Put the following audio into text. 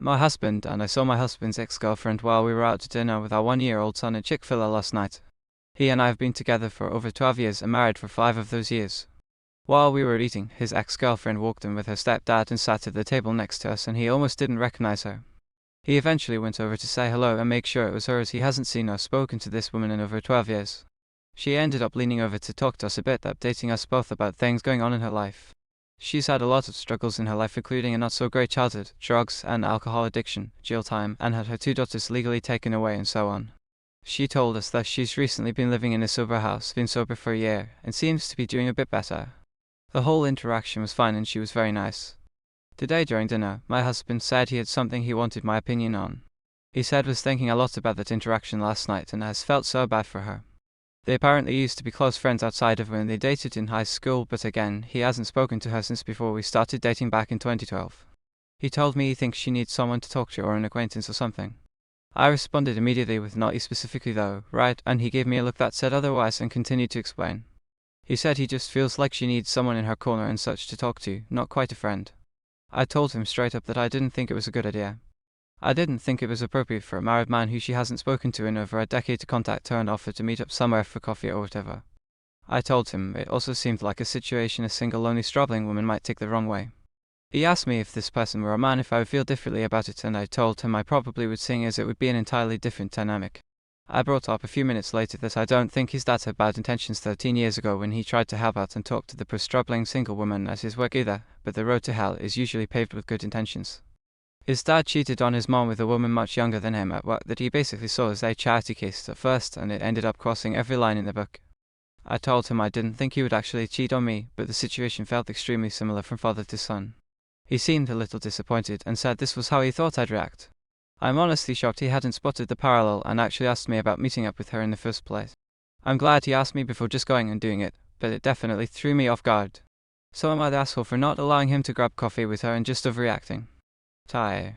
my husband, and I saw my husband's ex-girlfriend while we were out to dinner with our 1-year-old son at Chick-fil-A last night. He and I have been together for over 12 years and married for 5 of those years. While we were eating, his ex-girlfriend walked in with her stepdad and sat at the table next to us, and he almost didn't recognize her. He eventually went over to say hello and make sure it was her, as he hasn't seen or spoken to this woman in over 12 years. She ended up leaning over to talk to us a bit, updating us both about things going on in her life. She's had a lot of struggles in her life, including a not-so-great childhood, drugs and alcohol addiction, jail time, and had her 2 daughters legally taken away and so on. She told us that she's recently been living in a sober house, been sober for a year, and seems to be doing a bit better. The whole interaction was fine and she was very nice. Today during dinner, my husband said he had something he wanted my opinion on. He said was thinking a lot about that interaction last night and has felt so bad for her. They apparently used to be close friends outside of when they dated in high school, but again, he hasn't spoken to her since before we started dating back in 2012. He told me he thinks she needs someone to talk to or an acquaintance or something. I responded immediately with not you specifically though, right, and he gave me a look that said otherwise and continued to explain. He said he just feels like she needs someone in her corner and such to talk to, not quite a friend. I told him straight up that I didn't think it was a good idea. I didn't think it was appropriate for a married man who she hasn't spoken to in over a decade to contact her and offer to meet up somewhere for coffee or whatever. I told him it also seemed like a situation a single lonely struggling woman might take the wrong way. He asked me if this person were a man if I would feel differently about it, and I told him I probably would, seeing as it would be an entirely different dynamic. I brought up a few minutes later that I don't think his dad had bad intentions 13 years ago when he tried to help out and talk to the poor-struggling single woman at his work either, but the road to hell is usually paved with good intentions. His dad cheated on his mom with a woman much younger than him at work that he basically saw as a charity case at first, and it ended up crossing every line in the book. I told him I didn't think he would actually cheat on me, but the situation felt extremely similar from father to son. He seemed a little disappointed and said this was how he thought I'd react. I'm honestly shocked he hadn't spotted the parallel and actually asked me about meeting up with her in the first place. I'm glad he asked me before just going and doing it, but it definitely threw me off guard. So am I the asshole for not allowing him to grab coffee with her and just overreacting? Tie.